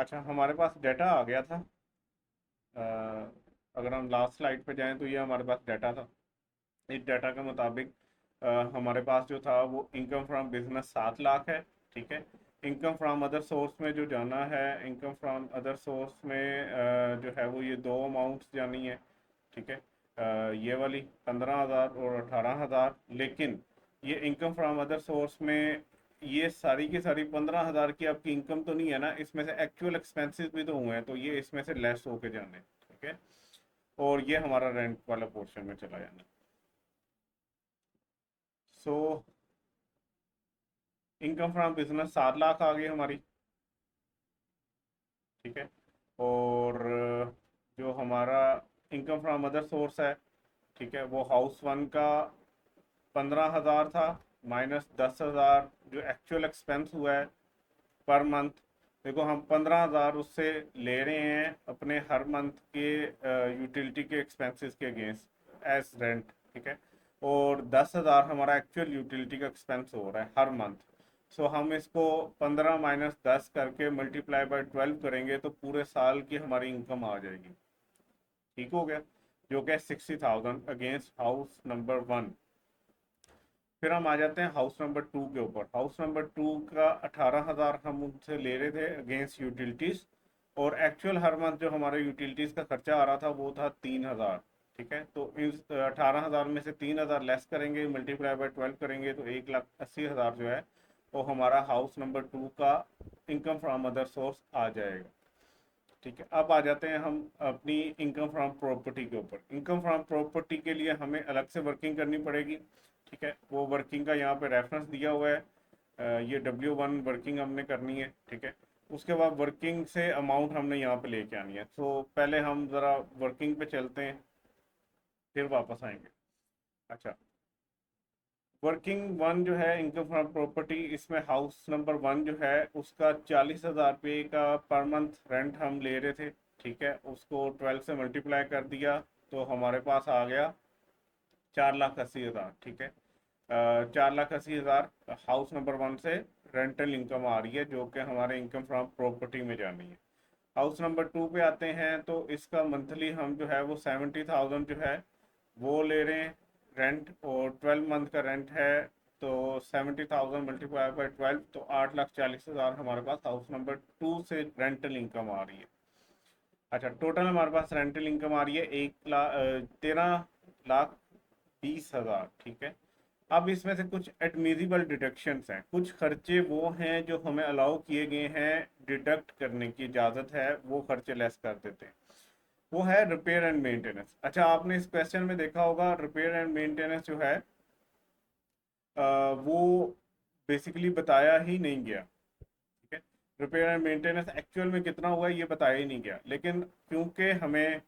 अच्छा, हमारे पास डाटा आ गया था। अ, अगर हम लास्ट स्लाइड पे जाएं तो ये हमारे पास डाटा था। इस डाटा के मुताबिक हमारे पास जो था वो इनकम फ्रॉम बिजनेस 7 लाख है। ठीक है। इनकम फ्रॉम अदर सोर्स में जो जाना है, इनकम फ्रॉम अदर सोर्स में जो है वो ये दो अमाउंट्स जानी है। ठीक है। ये वाली 15,000 और 18,000। लेकिन ये इनकम फ्रॉम अदर सोर्स में ये सारी की सारी 15,000 की आपकी इनकम तो नहीं है ना, इसमें से एक्चुअल एक्सपेंसेस भी तो हुए हैं, तो ये इसमें से लेस होके जाने। ठीक है। और ये हमारा रेंट वाला पोर्शन में चला जाना। So income from business 7 lakh आ गई हमारी। ठीक है। और जो हमारा इनकम फ्रॉम अदर सोर्स है, ठीक है, वो हाउस वन का 15,000 था, -10,000 जो एक्चुअल एक्सपेंस हुआ है पर मंथ। देखो, हम 15,000 उससे ले रहे हैं अपने हर मंथ के यूटिलिटी के एक्सपेंसेस के अगेंस्ट एज रेंट। ठीक है। और 10,000 हमारा एक्चुअल यूटिलिटी का एक्सपेंस हो रहा है हर मंथ। सो हम इसको 15 -10 करके मल्टीप्लाई बाय 12 करेंगे तो पूरे साल की हमारी इनकम आ जाएगी। ठीक हो गया। जो कि 60,000 अगेंस्ट हाउस नंबर 1। फिर हम आ जाते हैं हाउस नंबर 2 के ऊपर। हाउस नंबर 2 का 18,000 हम उनसे ले रहे थे अगेंस्ट यूटिलिटीज। और एक्चुअल हर मंथ जो हमारे यूटिलिटीज का खर्चा आ रहा था वो था 3,000। ठीक है। तो इस 18,000 में से 3,000 लेस करेंगे, मल्टीप्लाई बाय 12 करेंगे तो 1,80,000 जो है वो हमारा हाउस नंबर 2 का इनकम फ्रॉम अदर सोर्स आ जाएगा। ठीक है। अब आ जाते हैं हम अपनी इनकम फ्रॉम प्रॉपर्टी के ऊपर। इनकम फ्रॉम प्रॉपर्टी के लिए हमें अलग से वर्किंग करनी पड़ेगी। ठीक है। वो वर्किंग का यहाँ पे रेफरेंस दिया हुआ है। ये W1 वर्किंग हमने करनी है। ठीक है। उसके बाद वर्किंग से अमाउंट हमने यहाँ पे लेके आनी है। तो पहले हम ज़रा वर्किंग पे चलते हैं, फिर वापस आएंगे। अच्छा, वर्किंग वन जो है इनकम फ्रॉम प्रॉपर्टी, इसमें हाउस नंबर 1 जो है उसका 40,000 रुपये का पर मंथ रेंट हम ले रहे थे। ठीक है। उसको 12 से मल्टीप्लाई कर दिया तो हमारे पास आ गया 4,80,000। ठीक है। 4,80,000 हाउस नंबर 1 से रेंटल इनकम आ रही है जो कि हमारे इनकम फ्रॉम प्रॉपर्टी में जानी है। हाउस नंबर 2 पे आते हैं तो इसका मंथली हम जो है वो 70,000 जो है वो ले रहे हैं रेंट, और 12 मंथ का रेंट है। तो 70,000 मल्टीप्लाई बाई 12 तो 8,40,000 हमारे पास हाउस नंबर 2 से रेंटल इनकम आ रही है। अच्छा, टोटल हमारे पास रेंटल इनकम आ रही है 13,20,000। ठीक है। अब इसमें से कुछ एडमिजिबल डिडक्शंस हैं, कुछ खर्चे वो हैं जो हमें अलाउ किए गए हैं, डिडक्ट करने की इजाज़त है, वो खर्चे लेस कर देते हैं। वो है रिपेयर एंड मेंटेनेंस। अच्छा, आपने इस क्वेश्चन में देखा होगा रिपेयर एंड मेंटेनेंस जो है वो बेसिकली बताया ही नहीं गया। ठीक है। रिपेयर एंड मेंटेनेंस एक्चुअल में कितना हुआ है ये बताया ही नहीं गया, लेकिन क्योंकि हमें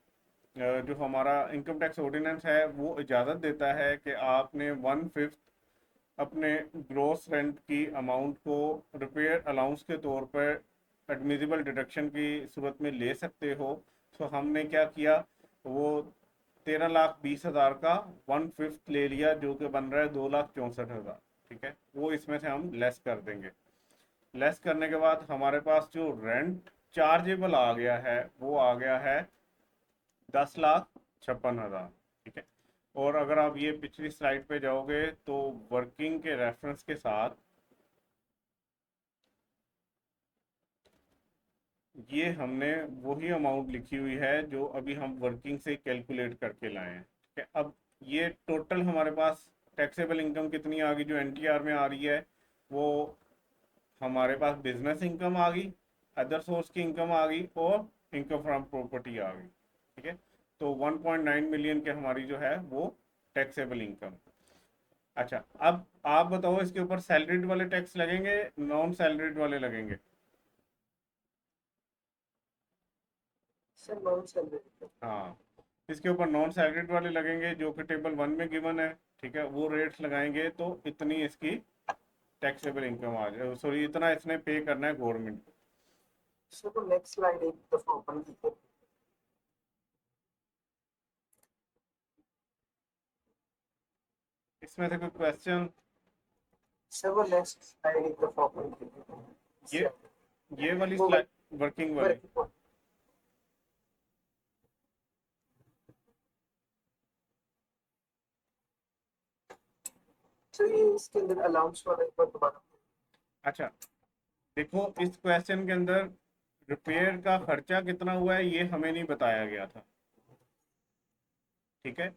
जो हमारा इनकम टैक्स ऑर्डिनेंस है वो इजाज़त देता है कि आपने 1/5 अपने ग्रॉस रेंट की अमाउंट को रिपेयर अलाउंस के तौर पर एडमिजिबल डिडक्शन की सूरत में ले सकते हो। तो हमने क्या किया, वो 13,20,000 का 1/5 ले लिया जो कि बन रहा है 2,64,000। ठीक है। वो इसमें से हम लेस कर देंगे। लेस करने के बाद हमारे पास जो रेंट चार्जेबल आ गया है वो आ गया है 10,56,000। ठीक है। और अगर आप ये पिछली स्लाइड पे जाओगे तो वर्किंग के रेफरेंस के साथ ये हमने वही अमाउंट लिखी हुई है जो अभी हम वर्किंग से कैलकुलेट करके लाए हैं। ठीक है। अब ये टोटल हमारे पास टैक्सेबल इनकम कितनी आ गई जो एनटीआर में आ रही है, वो हमारे पास बिजनेस इनकम आ गई, अदर सोर्स की इनकम आ गई, और इनकम फ्रॉम प्रॉपर्टी आ गई। ठीक है। तो 1.9 मिलियन के हमारी जो है वो टैक्सेबल इनकम। अच्छा, अब आप बताओ इसके ऊपर सैलरीड वाले टैक्स लगेंगे, नॉन सैलरीड वाले लगेंगे? Sir non salary. हाँ, इसके ऊपर नॉन सैलरीड वाले लगेंगे जो कि टेबल 1 में गिवन है। ठीक है। वो रेट्स लगाएंगे तो इतनी इसकी टैक्सेबल इनकम आ जाए, सॉरी इतना इसने पे करना है गवर्नमेंट को। सर तो नेक्स्ट स्लाइड एक दफा ओपन कीजिए। इसमें से कोई क्वेश्चन? सर वो नेक्स्ट स्लाइड एक दफा ओपन कीजिए। ये इससे ये वाली वो स्लाइड, वर्किंग वाली? वर्किंग। चलिए इसके अंदर अलाउंस वाला एक बार दोबारा। अच्छा, देखो इस क्वेश्चन के अंदर रिपेयर का खर्चा कितना हुआ है ये हमें नहीं बताया गया था, ठीक है।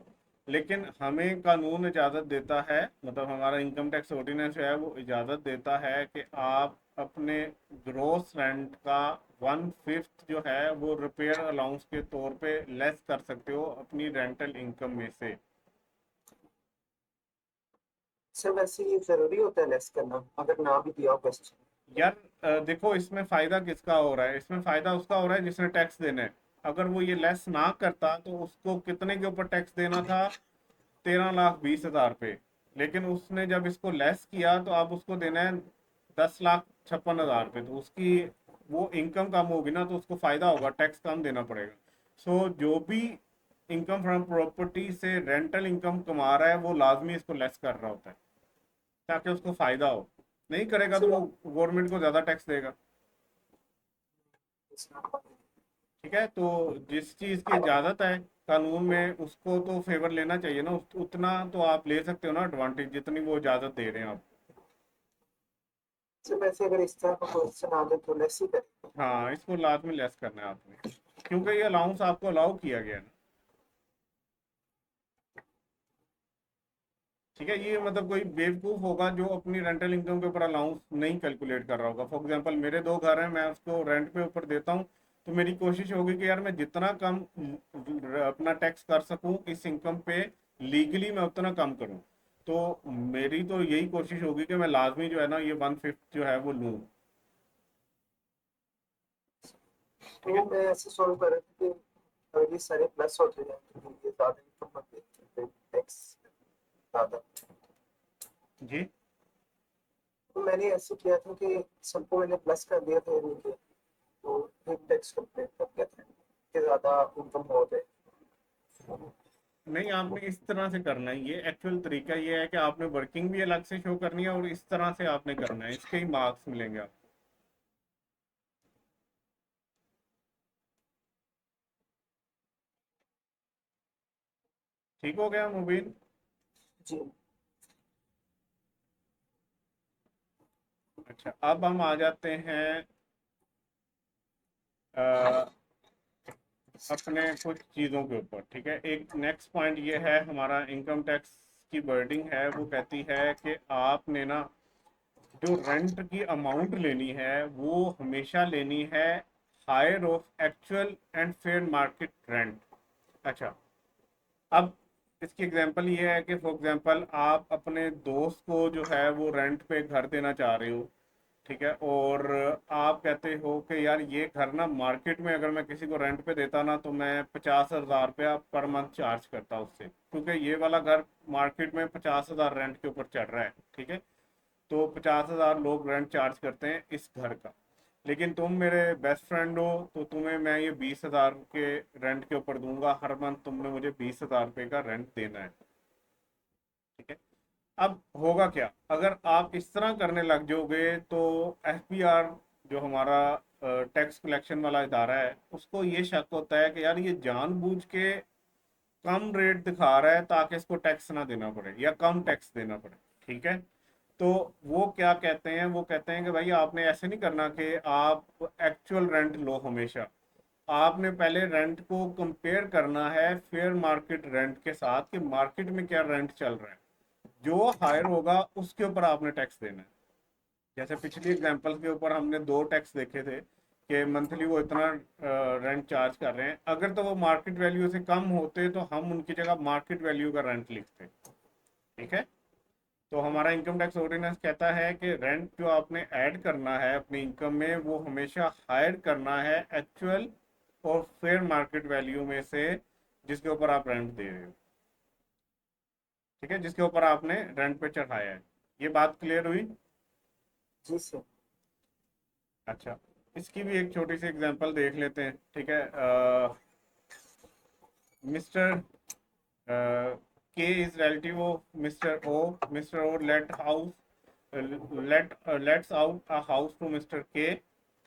लेकिन हमें कानून इजाज़त देता है, मतलब हमारा इनकम टैक्स ऑर्डिनेंस है वो इजाज़त देता है कि आप अपने ग्रोस रेंट का 1/5 जो है वो रिपेयर अलाउंस के तौर पे लेस कर सकते हो अपनी रेंटल इनकम में से। सर वैसे ये जरूरी होता है लेस करना अगर ना भी दिया हो क्वेश्चन? यार देखो इसमें फायदा किसका हो रहा है, इसमें फायदा उसका हो रहा है जिसने टैक्स देना है। अगर वो ये लेस ना करता तो उसको कितने के ऊपर टैक्स देना था, 13,20,000 पे। लेकिन उसने जब इसको लेस किया तो अब उसको देना है 10,56,000 पे, तो उसकी वो इनकम कम होगी ना, तो उसको फायदा होगा, टैक्स कम देना पड़ेगा। सो जो भी इनकम फ्रॉम प्रॉपर्टी से रेंटल इनकम कमा रहा है वो लाजमी इसको लेस कर रहा होता है ताकि उसको फायदा हो। नहीं करेगा तो सर वो गवर्नमेंट को ज्यादा टैक्स देगा, ठीक है। तो जिस चीज की इजाजत है कानून में उसको तो फेवर लेना चाहिए ना, उतना तो आप ले सकते हो ना एडवांटेज जितनी वो इजाजत दे रहे हैं आप। सर वैसे अगर इस तरह का क्वेश्चन आ जाए तो लेस ही करें? हाँ, इसको लाजमी लेस करना है आपने, क्योंकि ये अलाउंस आपको अलाउ किया गया है ना, ठीक है। ये मतलब कोई बेवकूफ होगा जो अपनी रेंटल इनकम के ऊपर अलाउंस नहीं कैलकुलेट कर रहा होगा। फॉर एग्जांपल मेरे 2 घर हैं, मैं उसको रेंट पे ऊपर देता हूँ, तो मेरी कोशिश होगी कि यार मैं जितना कम अपना टैक्स कर सकूं इस इनकम पे लीगली मैं उतना कम करूं। तो मेरी तो यही कोशिश होगी कि मैं लाजमी जो है ना ये 1/5 जो है वो लूँ, ठीक तो है। मैं ऐसे सॉल्व कर रहा था कि अगर ये सारे प्लस होते जाए तो ये ज्यादा इनकम बनती है टैक्स ज्यादा। जी। तो मैंने ऐसे किया था कि सबको मैंने प्लस कर दिया था यानी कि तो एक टैक्स कंप्लीट कर दिया था कि ज्यादा इनकम हो जाए। नहीं, आपने इस तरह से करना है, ये एक्चुअल तरीका ये है कि आपने वर्किंग भी अलग से शो करनी है और इस तरह से आपने करना है, इसके ही मार्क्स मिलेंगे आपको। ठीक हो गया मुबीन? जी। अच्छा, अब हम आ जाते हैं अ, अपने कुछ चीज़ों के ऊपर, ठीक है। एक नेक्स्ट पॉइंट ये है, हमारा इनकम टैक्स की वर्डिंग है वो कहती है कि आपने ना जो रेंट की अमाउंट लेनी है वो हमेशा लेनी है higher of actual and fair market rent. अच्छा, अब इसकी एग्जांपल ये है कि फॉर एग्जांपल आप अपने दोस्त को जो है वो रेंट पे घर देना चाह रहे हो, ठीक है। और आप कहते हो कि यार ये घर ना मार्केट में अगर मैं किसी को रेंट पे देता ना तो मैं 50,000 रुपया पर मंथ चार्ज करता उससे, क्योंकि ये वाला घर मार्केट में 50,000 रेंट के ऊपर चढ़ रहा है, ठीक है। तो 50,000 लोग रेंट चार्ज करते हैं इस घर का। लेकिन तुम मेरे बेस्ट फ्रेंड हो तो तुम्हें मैं ये 20,000 के रेंट के ऊपर दूंगा, हर मंथ तुमने मुझे 20,000 रुपये का रेंट देना है, ठीक है। अब होगा क्या अगर आप इस तरह करने लग जाओगे, तो एफबीआर जो हमारा टैक्स कलेक्शन वाला इदारा है उसको ये शक होता है कि यार ये जानबूझ के कम रेट दिखा रहा है ताकि इसको टैक्स ना देना पड़े या कम टैक्स देना पड़े, ठीक है। तो वो क्या कहते हैं, वो कहते हैं कि भाई आपने ऐसे नहीं करना कि आप एक्चुअल रेंट लो हमेशा, आपने पहले रेंट को कंपेयर करना है फेयर मार्केट रेंट के साथ कि मार्केट में क्या रेंट चल रहा है। जो हायर होगा उसके ऊपर आपने टैक्स देना है। जैसे पिछली एग्जांपल के ऊपर हमने 2 टैक्स देखे थे कि मंथली वो इतना रेंट चार्ज कर रहे हैं, अगर तो वो मार्केट वैल्यू से कम होते तो हम उनकी जगह मार्केट वैल्यू का रेंट लिखते, ठीक है। तो हमारा इनकम टैक्स ऑर्डिनेंस कहता है कि रेंट जो आपने ऐड करना है अपनी इनकम में वो हमेशा हायर करना है एक्चुअल और फेयर मार्केट वैल्यू में से जिसके ऊपर आप रेंट दे रहे हो, ठीक है, जिसके ऊपर आपने रेंट पे चढ़ाया है। ये बात क्लियर हुई? जी सर। अच्छा, इसकी भी एक छोटी सी एग्जांपल देख लेते हैं, ठीक है। Mister K is relative of mister O, mister O let house lets out a house to mister K,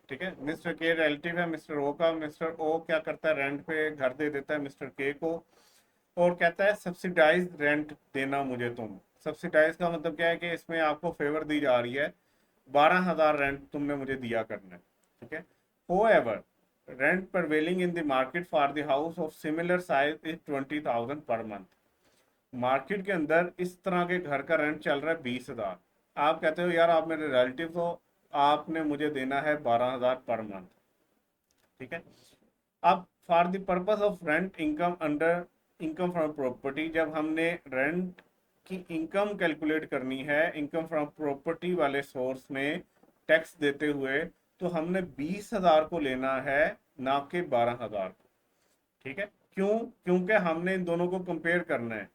ठीक है, मिस्टर के रिलेटिव है मिस्टर ओ का, मिस्टर ओ क्या करता है, रेंट पे घर दे देता है मिस्टर के को, और कहता है सब्सिडाइज रेंट देना मुझे तुम। सब्सिडाइज का मतलब क्या है कि इसमें आपको फेवर दी जा रही है, 12,000 रेंट तुमने मुझे दिया करना है, ठीक है। होएवर rent prevailing in the market for the house of similar size is 20,000 per month. Market के अंदर इस तरह के घर का रेंट चल रहा है 20,000। आप कहते हो यार आप मेरे रिलेटिव हो, आपने मुझे देना है 12,000 पर मंथ, ठीक है। अब for the purpose of rent income under income from property, जब हमने रेंट की इनकम कैलकुलेट करनी है इनकम फ्रॉम प्रॉपर्टी वाले सोर्स में टैक्स देते हुए, तो हमने 20,000 को लेना है, ना कि 12,000 को, ठीक है। क्यों? क्योंकि हमने इन दोनों को कंपेयर करना है,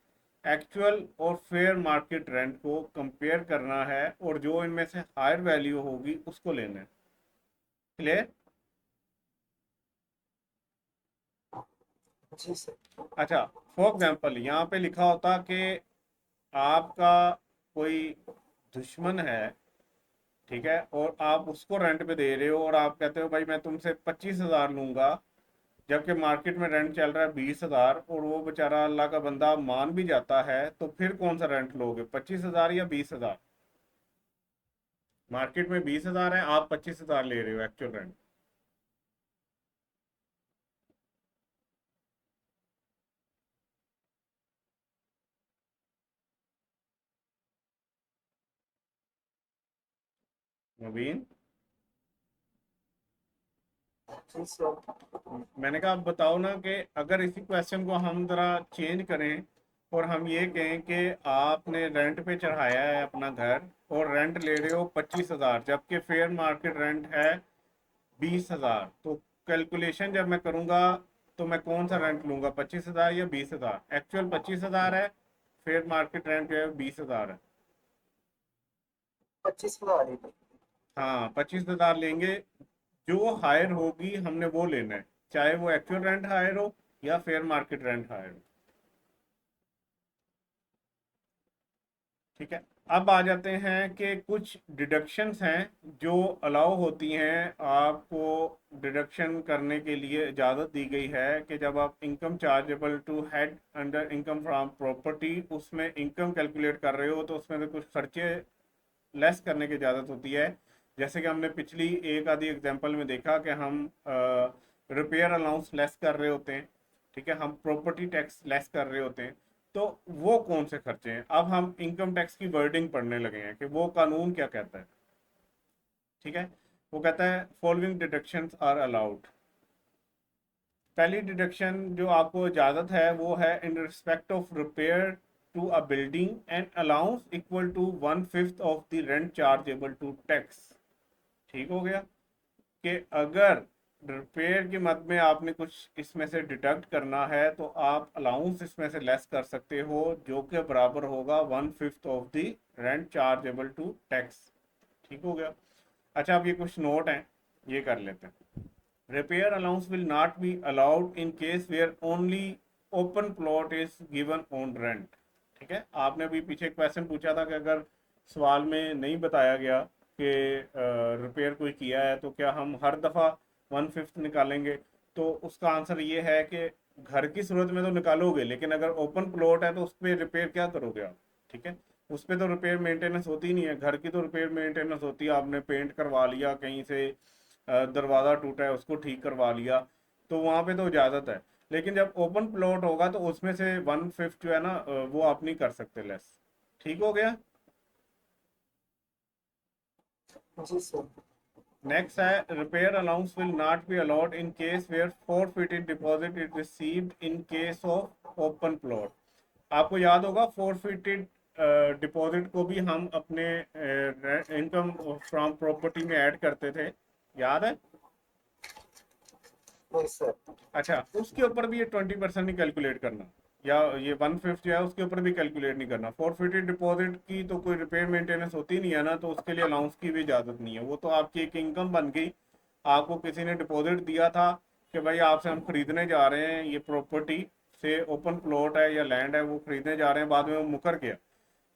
एक्चुअल और फेयर मार्केट रेंट को कंपेयर करना है, और जो इनमें से हायर वैल्यू होगी उसको लेना है। क्लियर? जी सर। अच्छा, फॉर एग्जाम्पल यहाँ पे लिखा होता कि आपका कोई दुश्मन है, ठीक है, और आप उसको रेंट पे दे रहे हो, और आप कहते हो भाई मैं तुमसे 25,000 लूंगा, जबकि मार्केट में रेंट चल रहा है 20,000, और वो बेचारा अल्लाह का बंदा मान भी जाता है, तो फिर कौन सा रेंट लोगे, 25,000 या 20,000? मार्केट में 20,000 है, आप 25,000 ले रहे हो एक्चुअल रेंट। नवीन, जी सर। मैंने कहा आप बताओ ना कि अगर इसी क्वेश्चन को हम जरा चेंज करें, और हम ये कहें कि आपने रेंट पे चढ़ाया है अपना घर, और रेंट ले रहे हो 25,000, जबकि फेयर मार्केट रेंट है 20,000, तो कैलकुलेशन जब मैं करूंगा तो मैं कौन सा रेंट लूंगा, 25,000 या 20,000? एक्चुअल 25,000 है, फेयर मार्केट रेंट जो है 20,000 है। 25,000 ही। हाँ, 25,000 लेंगे, जो हायर होगी हमने वो लेना है, चाहे वो एक्चुअल रेंट हायर हो या फेयर मार्केट रेंट हायर हो, ठीक है। अब आ जाते हैं कि कुछ डिडक्शंस हैं जो अलाउ होती हैं आपको। डिडक्शन करने के लिए इजाज़त दी गई है कि जब आप income chargeable to head under income from property उसमें इनकम कैलकुलेट कर रहे हो, तो उसमें से कुछ खर्चे लेस करने की इजाज़त होती है। जैसे कि हमने पिछली एक आधी एग्जांपल में देखा कि हम रिपेयर अलाउंस लेस कर रहे होते हैं, ठीक है, हम प्रॉपर्टी टैक्स लेस कर रहे होते हैं। तो वो कौन से खर्चे हैं? अब हम इनकम टैक्स की वर्डिंग पढ़ने लगे हैं कि वो कानून क्या कहता है, ठीक है। वो कहता है फॉलोइंग डिडक्शंस आर अलाउड। पहली डिडक्शन जो आपको इजाज़त है वो है in respect of repair to a building and allowance equal to 1/5 of the rent chargeable to tax. ठीक हो गया कि अगर रिपेयर की मद में आपने कुछ इसमें से डिडक्ट करना है, तो आप अलाउंस इसमें से लेस कर सकते हो, जो कि बराबर होगा 1/5 of the rent chargeable to tax. ठीक हो गया। अच्छा, अब ये कुछ नोट हैं, ये कर लेते हैं। Repair allowance will not be allowed in case where only open plot is given on rent. ठीक है, आपने अभी पीछे क्वेश्चन पूछा था कि अगर सवाल में नहीं बताया गया कि रिपेयर कोई किया है तो क्या हम हर दफ़ा 1/5 निकालेंगे, तो उसका आंसर ये है कि घर की सूरत में तो निकालोगे, लेकिन अगर ओपन प्लॉट है तो उस पर रिपेयर क्या करोगे आप, ठीक है। उस पर तो रिपेयर मेंटेनेंस होती नहीं है, घर की तो रिपेयर मेंटेनेंस होती है, आपने पेंट करवा लिया कहीं से, दरवाज़ा टूटा है उसको ठीक करवा लिया, तो वहाँ पे तो इजाज़त है। लेकिन जब ओपन प्लॉट होगा तो उसमें से 1/5 जो है ना, वो आप नहीं कर सकते लेस। ठीक हो गया। जी सर। नेक्स्ट है repair allowance will not be allowed in case where forfeited deposit is received in case of open plot. आपको याद होगा फोरफिटेड डिपॉजिट को भी हम अपने इनकम फ्रॉम प्रॉपर्टी में ऐड करते थे, याद है? नहीं सर। अच्छा, उसके ऊपर भी ये 20% नहीं कैलकुलेट करना, या ये 1/5 जो है उसके ऊपर भी कैलकुलेट नहीं करना। फोरफिटेड डिपॉजिट की तो कोई रिपेयर मेंटेनेंस होती नहीं है ना, तो उसके लिए अलाउंस की भी इजाज़त नहीं है, वो तो आपकी एक इनकम बन गई। आपको किसी ने डिपॉजिट दिया था कि भाई आपसे हम खरीदने जा रहे हैं ये प्रॉपर्टी, से ओपन प्लॉट है या लैंड है वो खरीदने जा रहे हैं, बाद में वो मुकर गया,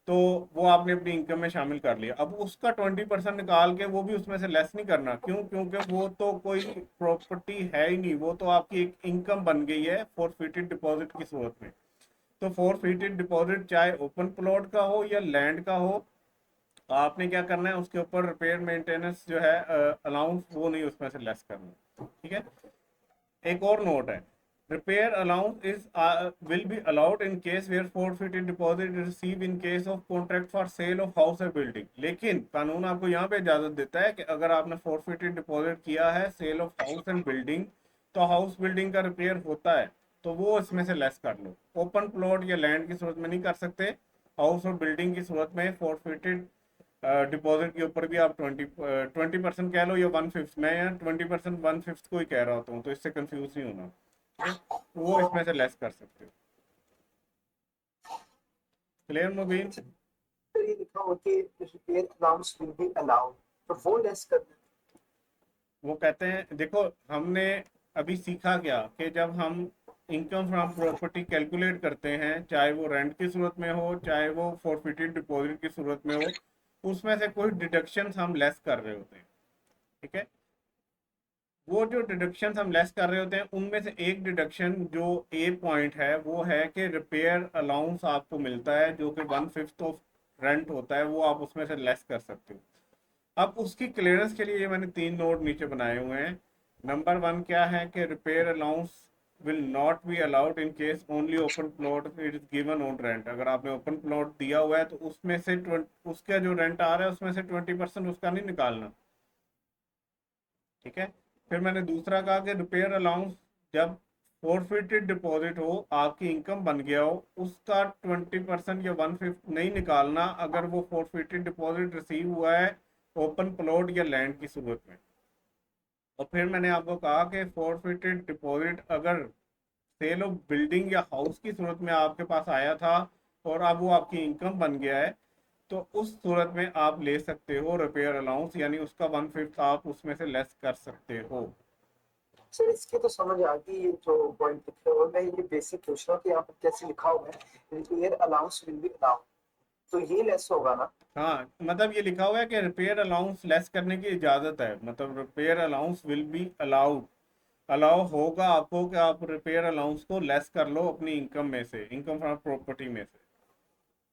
तो वो आपने अपनी इनकम में शामिल कर लिया। अब उसका 20% निकाल के वो भी उसमें से लेस नहीं करना, क्यों? क्योंकि वो तो कोई प्रॉपर्टी है ही नहीं, वो तो आपकी एक इनकम बन गई है फोरफिटेड डिपॉजिट की सूरत में। तो फोरफिटेड डिपॉजिट चाहे ओपन प्लॉट का हो या लैंड का हो, आपने क्या करना है, उसके ऊपर रिपेयर मेंटेनेंस जो है अलाउंस, वो नहीं उसमें से लेस करना। ठीक है। एक और नोट है, repair allowance is will be allowed in case where forfeited deposit receive in case of contract for sale of house और बिल्डिंग। लेकिन कानून आपको यहाँ पे इजाजत देता है कि अगर आपने फोरफिटेड डिपॉजिट किया है sale of house and building, तो हाउस बिल्डिंग का रिपेयर होता है तो वो इसमें से लेस कर लो। ओपन प्लॉट या लैंड की सूरत में नहीं कर सकते, हाउस और बिल्डिंग की सूरत में फोरफिटेड डिपॉजिट के ऊपर भी आप 20% कह लो या 1/5, मैं यहाँ 20% 1/5 को ही कह रहा होता हूँ, तो इससे कंफ्यूज नहीं होना। ठीक है? वो इसमें से लेस कर सकते हो। क्लियर मुबीन? फिर ये लिखा हो कि repair allowance will be allowed, तो वो लेस करना वो कहते हैं, देखो हमने अभी सीखा क्या कि जब हम इनकम फ्रॉम प्रॉपर्टी कैलकुलेट करते हैं, चाहे वो रेंट की सूरत में हो चाहे वो फोरफिटेड डिपॉजिट की सूरत में हो, उसमें से कोई डिडक्शंस हम लेस कर रहे होते हैं। ठीक है। वो जो डिडक्शन हम लेस कर रहे होते हैं उनमें से एक डिडक्शन जो ए पॉइंट है वो है कि रिपेयर अलाउंस आपको मिलता है जो कि 1/5 ऑफ रेंट होता है, वो आप उसमें से लेस कर सकते हो। अब उसकी क्लियरेंस के लिए ये मैंने 3 नोट नीचे बनाए हुए हैं। नंबर 1 क्या है कि repair allowance will not be allowed in case only open plot it is given on rent. अगर आपने ओपन प्लॉट दिया हुआ है तो उसमें से उसका जो रेंट आ रहा है उसमें से 20% उसका नहीं निकालना। ठीक है। फिर मैंने दूसरा कहा कि रिपेयर अलाउंस जब फोरफिटेड डिपॉजिट हो, आपकी इनकम बन गया हो, उसका 20% या 1/5 नहीं निकालना अगर वो फोरफिटेड डिपॉजिट रिसीव हुआ है ओपन प्लॉट या लैंड की सूरत में। और फिर मैंने आपको कहा कि फोरफिटेड डिपॉजिट अगर सेल ऑफ बिल्डिंग या हाउस की सूरत में आपके पास आया था और अब वो आपकी इनकम बन गया है, तो उस सूरत में आप ले सकते हो रिपेयर अलाउंस, यानी उसका 1/5 आप उसमें से लेस कर सकते हो। सर। इसकी तो समझ आ गई, ये जो पॉइंट लिखे हुए, मैं ये बेसिक पूछ रहा हूँ कि यहाँ पर कैसे लिखा हुआ है repair allowance will be allowed, तो ये लेस होगा ना? हाँ, मतलब ये लिखा हुआ है कि रिपेयर अलाउंस लेस करने की इजाजत है, मतलब repair allowance will be allowed, allow होगा आपको कि आप रिपेयर अलाउंस को लेस कर लो अपनी इनकम में से, इनकम फ्रॉम प्रॉपर्टी में से।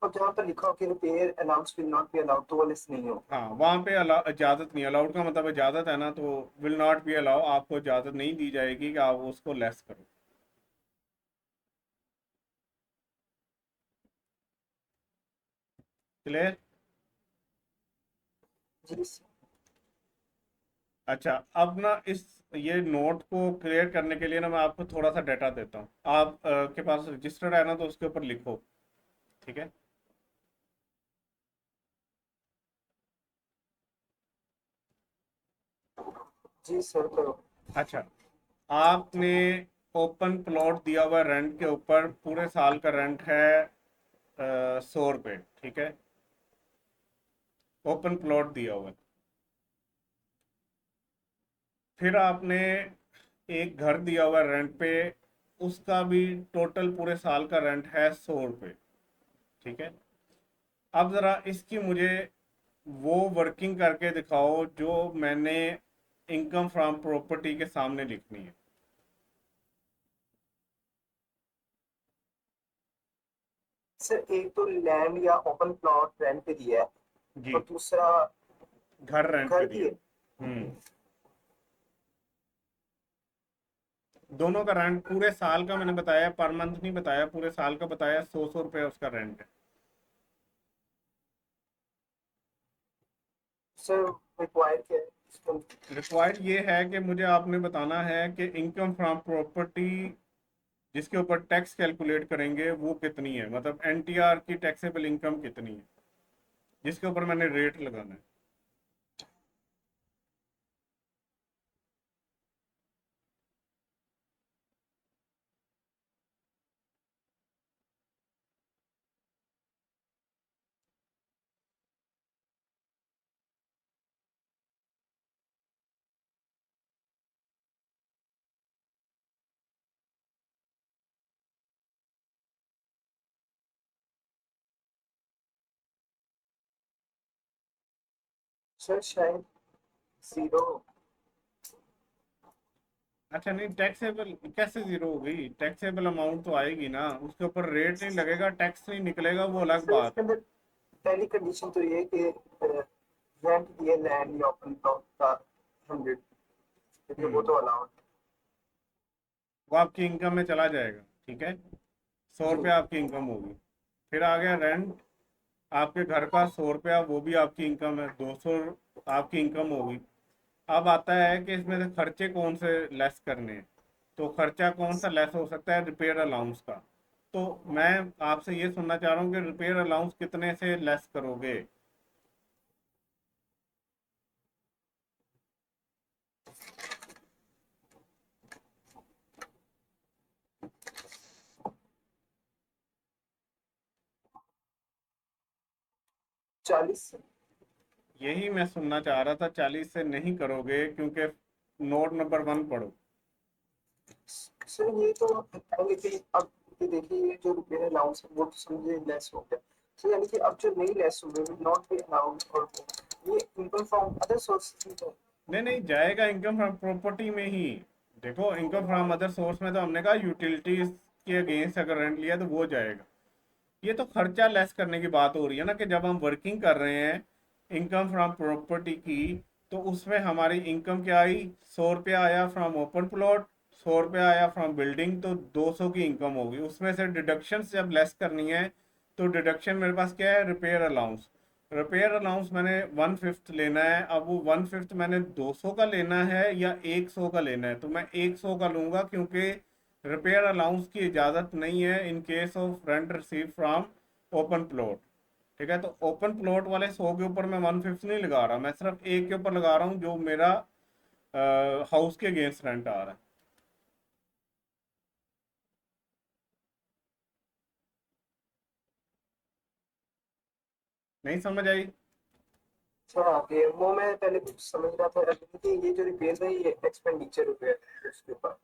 और जहाँ पर लिखा हो कि repair allowance will not be allowed, तो वो लेस नहीं हो। हाँ, वहाँ पे इजाजत नहीं, अलाउड का मतलब इजाजत है ना, तो विल नॉट बी अलाउ, आपको इजाजत नहीं दी जाएगी कि आप उसको लेस करो। क्लियर? जी। अच्छा, अब ना इस ये नोट को क्लियर करने के लिए ना मैं आपको थोड़ा सा डाटा देता हूँ। आप के पास रजिस्टर्ड है ना, तो उसके ऊपर लिखो। ठीक है। जी सर, करो। अच्छा, आपने ओपन प्लॉट दिया हुआ रेंट के ऊपर, पूरे साल का रेंट है 100 रुपये। ठीक है। ओपन प्लॉट दिया हुआ है। फिर आपने एक घर दिया हुआ है रेंट पे, उसका भी टोटल पूरे साल का रेंट है 100 रुपये। ठीक है। अब जरा इसकी मुझे वो वर्किंग करके दिखाओ जो मैंने इनकम फ्रॉम प्रॉपर्टी के सामने लिखनी है। सर एक तो लैंड या ओपन प्लॉट रेंट पे दिया है, जी, और दूसरा घर रेंट पे घर दिया। दिए। दोनों का रेंट पूरे साल का मैंने बताया, पर मंथ नहीं बताया, पूरे साल का बताया, 100 100 रुपये उसका रेंट है। सर रिक्वायर्ड क्या है इसको? रिक्वायर्ड ये है कि मुझे आपने बताना है कि इनकम फ्रॉम प्रॉपर्टी जिसके ऊपर टैक्स कैलकुलेट करेंगे वो कितनी है, मतलब एनटीआर की टैक्सेबल इनकम कितनी है, जिसके ऊपर मैंने रेट लगाना है। सर शायद जीरो। अच्छा नहीं, टैक्सेबल कैसे जीरो हो गई? टैक्सेबल अमाउंट तो आएगी ना, उसके ऊपर रेट नहीं लगेगा, टैक्स नहीं निकलेगा, वो अलग सर बात इसके है। अंदर पहली कंडीशन तो ये है कि रेंट दिए लैंड या ओपन प्लॉट का 100, क्योंकि वो हम्म। तो अलाउड। वो आपकी इनकम में चला जाएगा, ठीक है। सौ जी। रुपया आपकी इनकम होगी। फिर आ गया रेंट, आपके घर का 100 रुपया, वो भी आपकी इनकम है, 200 आपकी इनकम होगी। अब आता है कि इसमें से खर्चे कौन से लेस करने हैं। तो खर्चा कौन सा लेस हो सकता है? रिपेयर अलाउंस का। तो मैं आपसे ये सुनना चाह रहा हूँ कि रिपेयर अलाउंस कितने से लेस करोगे? 40 से। यही मैं सुनना चाह रहा था, 40 से नहीं करोगे, क्योंकि नोट नंबर 1 पढ़ो। सर ये तो बताएंगे कि अब ये देखिए ये जो रिपेयर अलाउंस है वो तो समझिए लेस हो गया। सर यानी कि अब जो नई लेस हुए विल नॉट बी अलाउड, और ये इनकम फ्रॉम अदर सोर्सेज है। नहीं नहीं, जाएगा इनकम फ्रॉम प्रॉपर्टी में ही। देखो, इनकम फ्रॉम अदर सोर्स में तो हमने कहा यूटिलिटीज के अगेंस्ट अगर रेंट लिया तो वो जाएगा। ये तो खर्चा लेस करने की बात हो रही है ना, कि जब हम वर्किंग कर रहे हैं इनकम फ्रॉम प्रॉपर्टी की, तो उसमें हमारी इनकम क्या आई? 100 रुपया आया फ्रॉम ओपन प्लॉट, 100 रुपया आया फ्रॉम बिल्डिंग, तो 200 की इनकम होगी। उसमें से डिडक्शंस जब लेस करनी है, तो डिडक्शन मेरे पास क्या है? Repair allowance. रिपेयर अलाउंस मैंने 1/5 लेना है। अब वो 1/5 मैंने 200 का लेना है या 100 का लेना है? तो मैं 100 का लूंगा, क्योंकि रिपेयर अलाउंस की इजाज़त नहीं है इन case of rent receive from open plot. ठीक है, तो ओपन प्लॉट वाले 100 के ऊपर मैं 1/5 नहीं लगा रहा, मैं सिर्फ एक के ऊपर लगा रहा हूँ जो मेरा हाउस के अगेंस्ट रेंट आ रहा है। नहीं समझ आई? अच्छा ये वो मैं पहले कुछ समझ रहा था अभी कि ये जो रिपेयर है ये एक्सपेंडिचर रिपेयर है उसके ऊपर।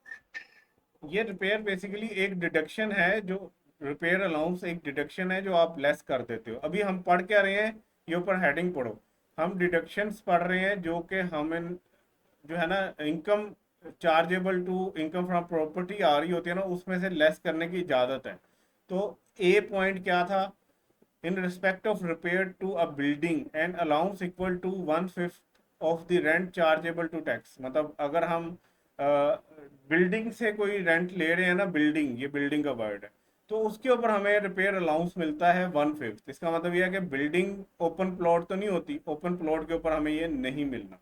ये रिपेयर बेसिकली एक डिडक्शन है, जो रिपेयर अलाउंस एक डिडक्शन है जो आप लेस कर देते हो। अभी हम पढ़ क्या रहे हैं? ये ऊपर हेडिंग पढ़ो। हम डिडक्शंस पढ़ रहे हैं जो कि हम जो है ना, income chargeable to income from property आ रही होती है ना, उसमें से लेस करने की इजाज़त है। तो ए पॉइंट क्या था? In respect of repair to a building and allowance equal to 1/5 of the rent chargeable to tax. मतलब अगर हम बिल्डिंग से कोई रेंट ले रहे हैं ना, बिल्डिंग, ये बिल्डिंग का वर्ड है, तो उसके ऊपर हमें रिपेयर अलाउंस मिलता है 1/5। इसका मतलब यह है कि बिल्डिंग ओपन प्लॉट तो नहीं होती, ओपन प्लॉट के ऊपर हमें ये नहीं मिलना।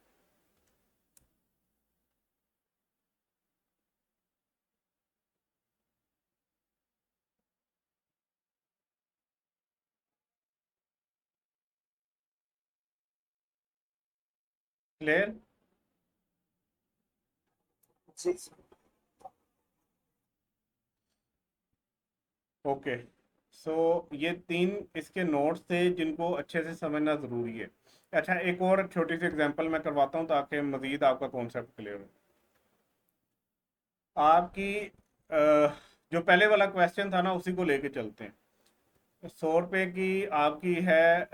क्लियर? जी। ओके। सो ये 3 इसके नोट्स थे जिनको अच्छे से समझना ज़रूरी है। अच्छा, एक और छोटी सी एग्जांपल मैं करवाता हूँ ताकि मज़ीद आपका कॉन्सेप्ट क्लियर हो। आपकी जो पहले वाला क्वेश्चन था ना, उसी को लेके चलते हैं। 100 रुपये की आपकी है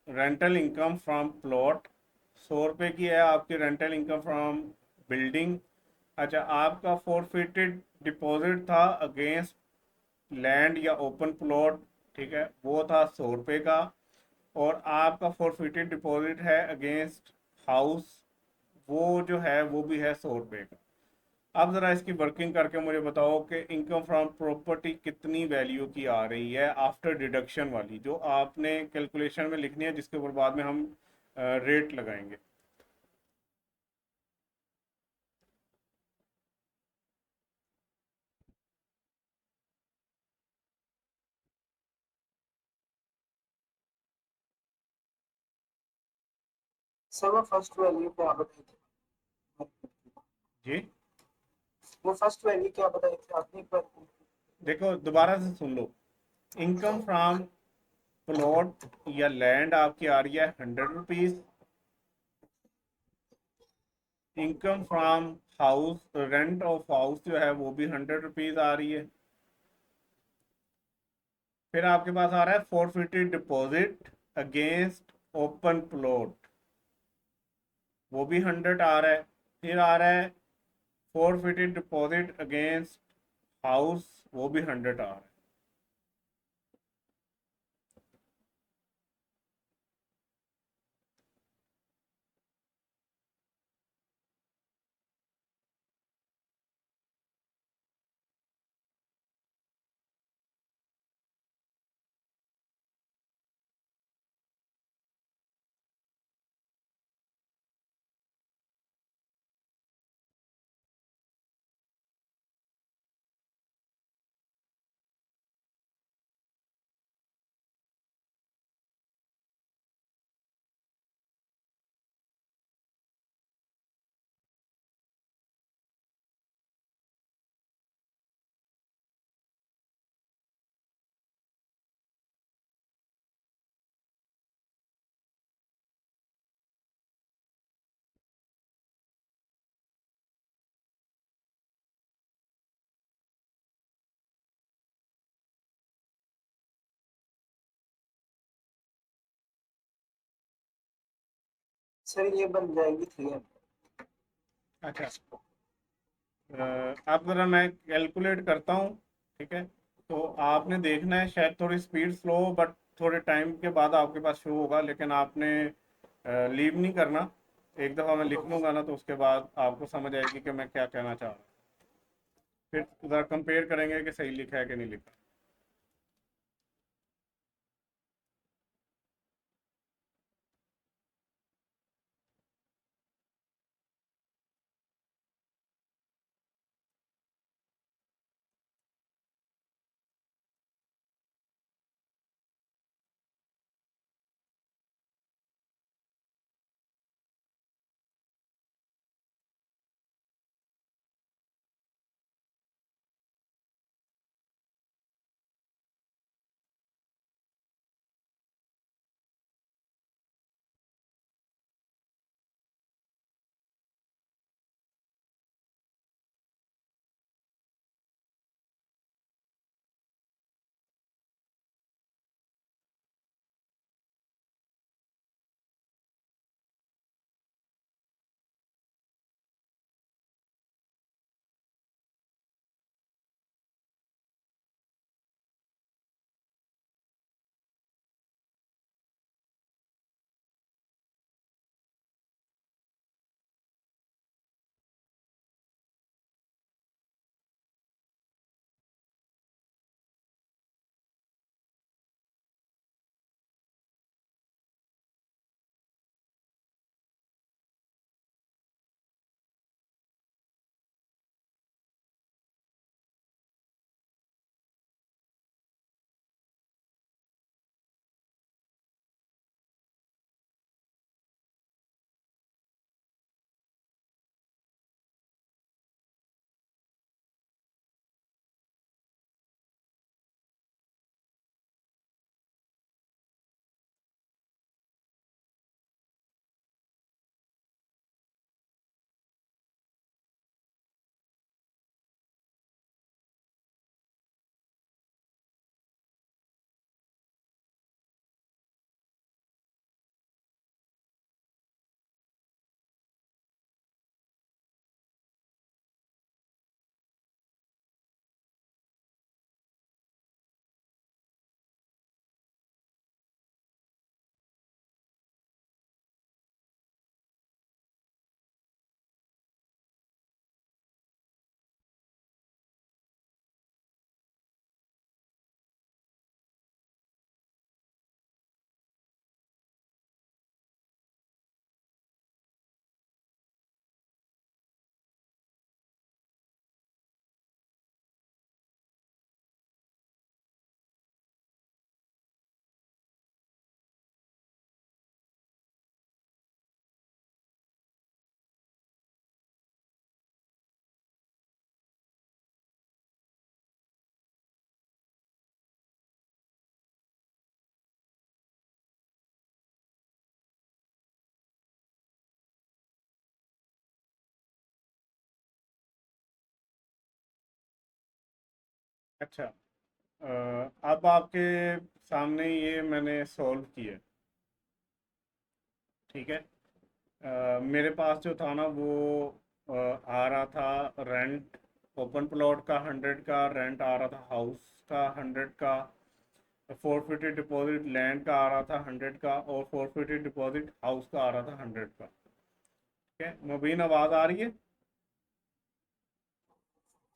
रेंटल इनकम फ्रॉम प्लॉट, 100 रुपये की है आपकी रेंटल इनकम फ्रॉम बिल्डिंग। अच्छा, आपका फोरफिटेड डिपॉजिट था अगेंस्ट लैंड या ओपन प्लॉट, ठीक है, वो था 100 रुपये का। और आपका फोरफिटेड डिपॉजिट है अगेंस्ट हाउस, वो जो है वो भी है 100 रुपये का। अब ज़रा इसकी वर्किंग करके मुझे बताओ कि इनकम फ्रॉम प्रॉपर्टी कितनी वैल्यू की आ रही है आफ्टर डिडक्शन वाली, जो आपने कैलकुलेशन में लिखनी है, जिसके ऊपर बाद में हम रेट लगाएंगे। सर वो फर्स्ट वैल्यू क्या बताई थी? जी, वो फर्स्ट वैल्यू क्या बताई थी आपने एक बार? देखो दोबारा से सुन लो। इनकम फ्रॉम प्लॉट या लैंड आपकी आ रही है 100 rupees. Income from house, rent of house जो है वो भी 100 रुपीज़ आ रही है। फिर आपके पास आ रहा है forfeited deposit against open plot, वो भी 100 आ रहा है। फिर आ रहा है फोरफिटेड डिपॉजिट अगेंस्ट हाउस, वो भी 100 आ रहा है। सर ये बन जाएगी 300। अच्छा, अब ज़रा मैं कैलकुलेट करता हूँ, ठीक है। तो आपने देखना है, शायद थोड़ी स्पीड स्लो हो, बट थोड़े टाइम के बाद आपके पास शो होगा, लेकिन आपने लीव नहीं करना। एक दफ़ा मैं लिख लूँगा ना, तो उसके बाद आपको समझ आएगी कि मैं क्या कहना चाह रहा हूँ। फिर ज़रा कंपेयर करेंगे कि सही लिखा है कि नहीं लिखा। अच्छा, अब आपके सामने ये मैंने सॉल्व किया, ठीक है। मेरे पास जो था ना वो आ रहा था रेंट ओपन प्लॉट का 100 का रेंट आ रहा था, हाउस का 100 का, फोरफिटेड डिपॉजिट लैंड का आ रहा था 100 का, और फोरफिटेड डिपॉजिट हाउस का आ रहा था 100 का। ठीक है मुबीन, आवाज़ आ रही है?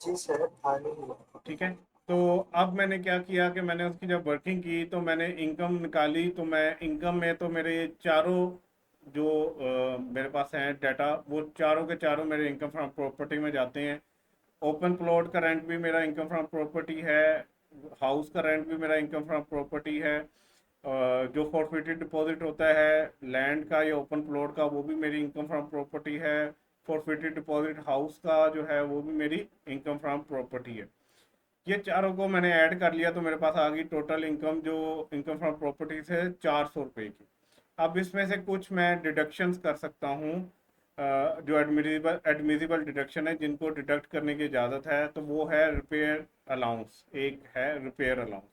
जी सर, आ रही है। ठीक है। तो अब मैंने क्या किया कि मैंने उसकी जब वर्किंग की तो मैंने इनकम निकाली, तो मैं इनकम में तो मेरे चारों जो मेरे पास हैं डाटा, वो चारों के चारों मेरे इनकम फ्रॉम प्रॉपर्टी में जाते हैं। ओपन प्लॉट का रेंट भी मेरा इनकम फ्रॉम प्रॉपर्टी है, हाउस का रेंट भी मेरा इनकम फ्रॉम प्रॉपर्टी है, जो फॉरफिटेड डिपॉजिट होता है लैंड का या ओपन प्लॉट का वो भी मेरी इनकम फ्रॉम प्रॉपर्टी है, फॉरफिटेड डिपॉजिट हाउस का जो है वो भी मेरी इनकम फ्रॉम प्रॉपर्टी है। ये चारों को मैंने ऐड कर लिया तो मेरे पास आ गई टोटल इनकम, जो इनकम फ्रॉम प्रॉपर्टी से 400 रुपये की। अब इसमें से कुछ मैं डिडक्शंस कर सकता हूँ, जो एडमिजिबल एडमिजिबल डिडक्शन है जिनको डिडक्ट करने की इजाज़त है, तो वो है रिपेयर अलाउंस, एक है रिपेयर अलाउंस।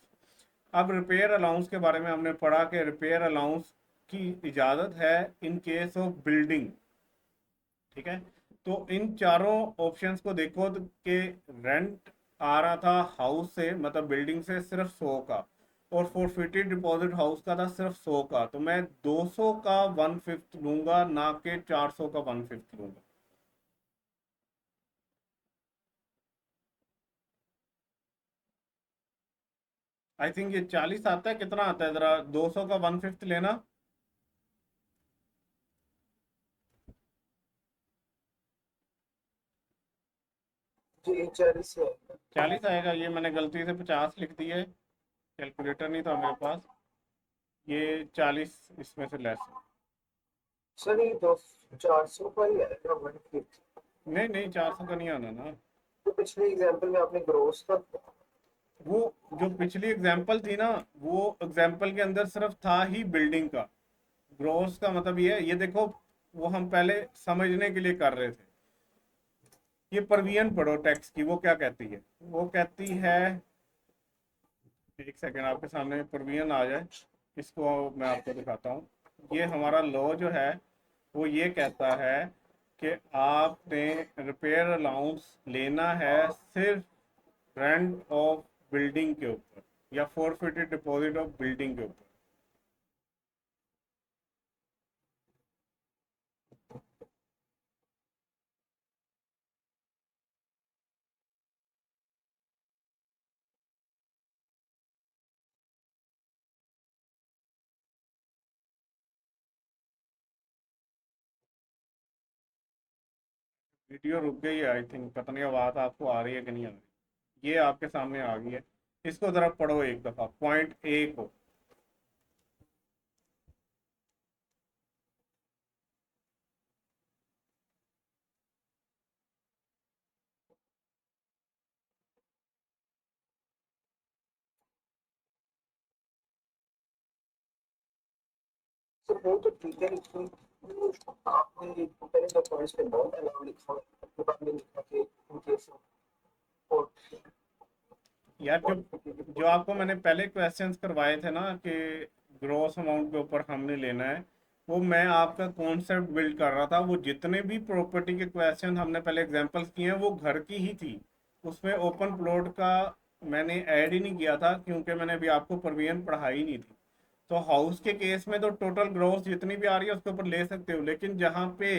अब रिपेयर अलाउंस के बारे में हमने पढ़ा कि रिपेयर अलाउंस की इजाज़त है इन केस ऑफ बिल्डिंग। ठीक है। तो इन चारों ऑप्शंस को देखो तो कि रेंट आ रहा था हाउस से, मतलब बिल्डिंग से, सिर्फ 100 का, और फोरफिटेड डिपॉजिट हाउस का था सिर्फ 100 का, तो मैं 200 का 1/5 लूंगा, ना कि 400 का 1/5 लूंगा। आई थिंक ये 40 आता है, कितना आता है जरा, 200 का 1/5 लेना। जी 40 है। 40 आएगा, ये मैंने गलती से 50 लिख दी है, कैलकुलेटर नहीं था मेरे पास। ये 40 इसमें से लेस है। सर ये दो 400 का ही आएगा 150। नहीं नहीं, 400 का नहीं आना ना। तो पिछले एग्जाम्पल में आपने ग्रोस का। वो जो पिछली एग्जाम्पल थी ना, वो एग्जाम्पल के अंदर सिर्फ था ही बिल्डिंग का। ग्रोस का मतलब ये देखो, वो हम पहले समझने के लिए कर रहे थे। ये परवियन पढ़ो टैक्स की, वो क्या कहती है? वो कहती है, एक सेकंड आपके सामने परवियन आ जाए, इसको मैं आपको दिखाता हूँ। ये हमारा लॉ जो है वो ये कहता है कि आपने रिपेयर अलाउंस लेना है सिर्फ रेंट ऑफ बिल्डिंग के ऊपर, या फोरफिटेड डिपॉजिट ऑफ बिल्डिंग के ऊपर। वीडियो रुक गई है आई थिंक, पता नहीं आवाज़ आपको आ रही है कि नहीं आ रही। ये आपके सामने आ गई है, इसको ज़रा पढ़ो एक दफ़ा, पॉइंट ए को। सर वो तो ठीक है, लेकिन आपने पहले तो पॉइंट्स पे बहुत अलाउ लिखा है, उसके बाद में लिखा कि इन केस ऑफ यार जो जो आपको मैंने पहले क्वेश्चंस करवाए थे ना कि ग्रॉस अमाउंट के ऊपर हमने लेना है, वो मैं आपका कॉन्सेप्ट बिल्ड कर रहा था। वो जितने भी प्रॉपर्टी के क्वेश्चन हमने पहले एग्जांपल्स किए हैं वो घर की ही थी, उसमें ओपन प्लॉट का मैंने ऐड ही नहीं किया था, क्योंकि मैंने अभी आपको परमिशन पढ़ाई नहीं थी। तो हाउस के केस में तो टोटल ग्रॉस जितनी भी आ रही है उसके ऊपर ले सकते हो, लेकिन जहाँ पे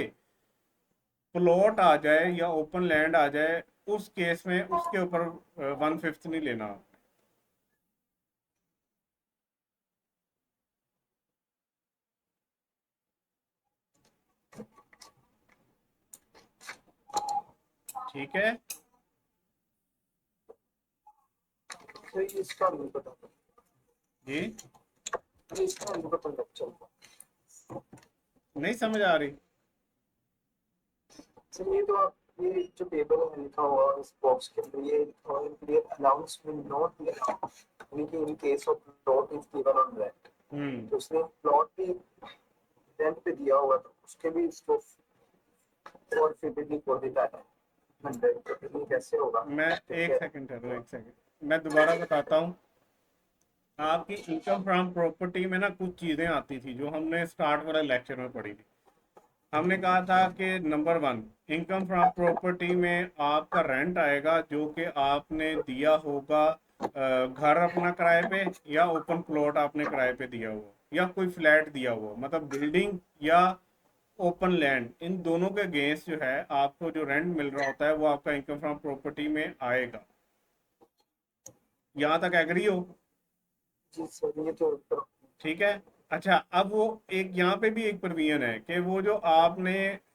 प्लॉट आ जाए या ओपन लैंड आ जाए, उस केस में उसके ऊपर 1/5 नहीं लेना। ठीक है। सर इसका नहीं पता, जी, इसका नहीं पता लग चलता। नहीं समझ आ रही? सर ये तो आप, ये जो टेबल में लिखा हुआ है इस बॉक्स के अंदर ये लिखा हुआ है clear allowance will not be allowed, यानी कि in case of plot is given on rent. Hmm. तो उसने प्लॉट भी रेंट पे दिया हुआ तो उसके भी इसको और फिजिकली खोल देता है 100, तो ये कैसे होगा? मैं ठीक एक है। सेकंड ठहरो, एक सेकंड मैं दोबारा बताता हूँ। आपकी इनकम फ्रॉम प्रॉपर्टी में ना कुछ चीज़ें आती थी जो हमने स्टार्ट वाले लेक्चर में पढ़ी थी। हमने कहा था कि number one, income from property में आपका रेंट आएगा जो कि आपने दिया होगा, घर अपना किराए पे, या ओपन प्लॉट आपने किराए पे दिया हुआ, या कोई फ्लैट दिया हुआ, मतलब बिल्डिंग या ओपन लैंड, इन दोनों के अगेंस्ट जो है आपको जो रेंट मिल रहा होता है वो आपका इनकम फ्रॉम प्रॉपर्टी में आएगा। यहाँ तक एग्री हो? जी सर, ये तो ठीक है। अच्छा, अब वो एक यहाँ पे भी एक प्रोविजन है कि वो जो आपने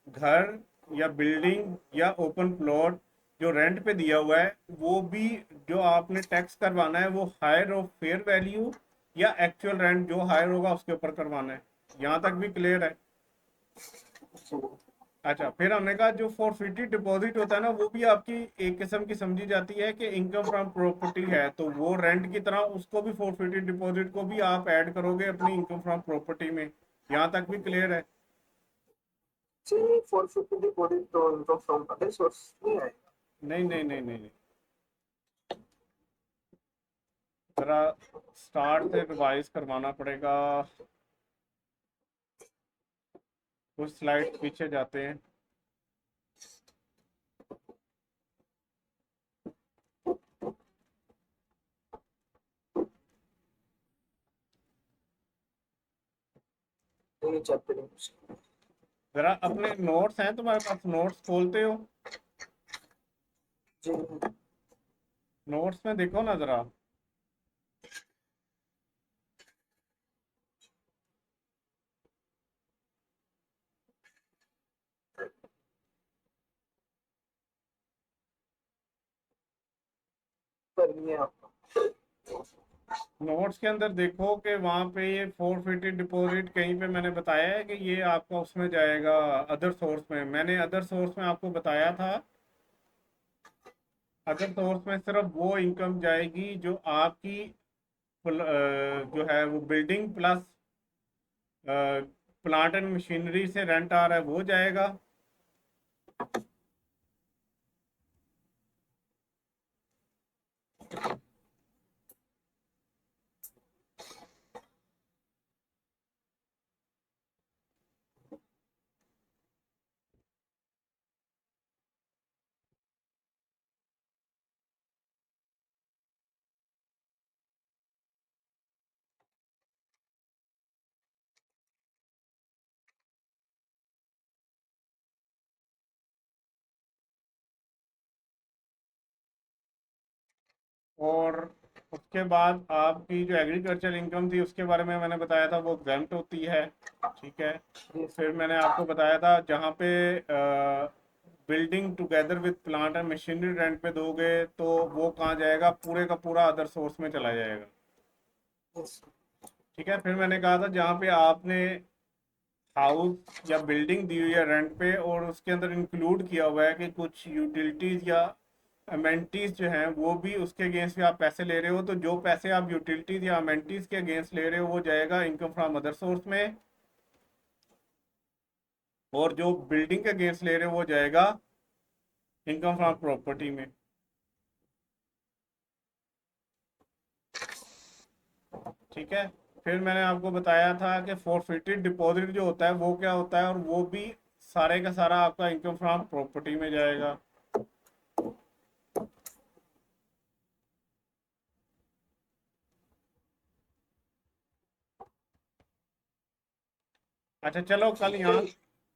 घर या बिल्डिंग या ओपन प्लॉट जो रेंट पे दिया हुआ है, वो भी जो आपने टैक्स करवाना है वो हायर ऑफ फेयर वैल्यू या एक्चुअल रेंट जो हायर होगा उसके ऊपर करवाना है। यहाँ तक भी क्लियर है? जी अच्छा, फिर हमने कहा जो फॉरफिटेड डिपॉजिट होता है ना, वो भी आपकी एक किस्म की समझी जाती है कि इनकम फ्रॉम प्रॉपर्टी है, तो वो रेंट की तरह उसको भी, फॉरफिटेड डिपॉजिट को भी आप ऐड करोगे अपनी इनकम फ्रॉम प्रॉपर्टी में। यहाँ तक भी क्लियर है? जी, फॉर फिफ्टी डिपॉजिट तो इनकम फ्रॉम अदर सोर्स नहीं आएगा। नहीं नहीं नहीं नहीं नहीं, जरा स्टार्ट से रिवाइज करवाना पड़ेगा। कुछ स्लाइड पीछे जाते हैं। तो ये चैप्टर है। जरा अपने नोट्स हैं तुम्हारे पास, नोट्स खोलते हो? जी नोट्स में देखो ना जरा। करनी है आपको। नोट्स के अंदर देखो कि वहाँ पे ये फॉरफिटेड डिपॉजिट कहीं पे मैंने बताया है कि ये आपका उसमें जाएगा अदर सोर्स में। मैंने अदर सोर्स में आपको बताया था, अदर सोर्स में सिर्फ वो इनकम जाएगी जो आपकी जो है वो building plus plant and machinery से रेंट आ रहा है वो जाएगा। और उसके बाद आपकी जो एग्रीकल्चर इनकम थी उसके बारे में मैंने बताया था वो एग्जाम्प्ट होती है। ठीक है। जी फिर मैंने आपको बताया था जहाँ पे building together with plant and machinery rent पे दोगे तो वो कहाँ जाएगा, पूरे का पूरा अदर सोर्स में चला जाएगा। यस ठीक है। फिर मैंने कहा था जहाँ पे आपने हाउस या बिल्डिंग दी हुई है रेंट पे और उसके अंदर इंक्लूड किया हुआ है कि कुछ यूटिलिटीज या अमेनिटीज जो हैं वो भी उसके अगेंस्ट भी आप पैसे ले रहे हो, तो जो पैसे आप यूटिलिटीज या अमेनिटीज के अगेंस्ट ले रहे हो वो जाएगा इनकम फ्रॉम अदर सोर्स में, और जो बिल्डिंग के अगेंस्ट ले रहे हो वो जाएगा इनकम फ्रॉम प्रॉपर्टी में। ठीक है। फिर मैंने आपको बताया था कि फॉरफिटेड डिपॉजिट जो होता है वो क्या होता है, और वो भी सारे का सारा आपका इनकम फ्रॉम प्रॉपर्टी में जाएगा। अच्छा चलो कल यहाँ,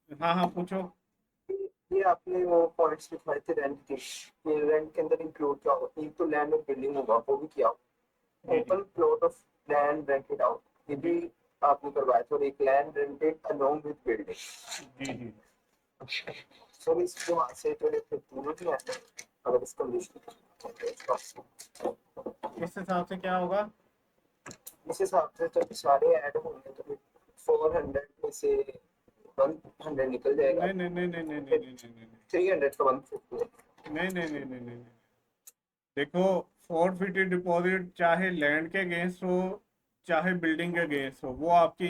हाँ हाँ पूछो। ये आपने वो पॉइंट्स लिखवाए थे रेंट के, ये रेंट के अंदर इंक्लूड क्या होगा? एक तो लैंड और बिल्डिंग होगा, वो भी किया होगा। जी जी open plot of land rented out, ये जी भी आपने करवाया था। और एक land rented along with building. जी जी। सर इसको वहाँ से तो फिर पूरा नहीं आता है, अगर इस कंडीशन इस हिसाब से क्या होगा? इस हिसाब से तो सारे ऐड होंगे तो 400 में से 100 निकल जाएगा, नहीं नहीं नहीं नहीं नहीं नहीं फिर नहीं नहीं नहीं 300 का 150। नहीं नहीं नहीं नहीं नहीं नहीं। देखो, फॉरफिटेड डिपॉजिट चाहे लैंड के अगेंस्ट हो चाहे बिल्डिंग के अगेंस्ट हो, वो आपकी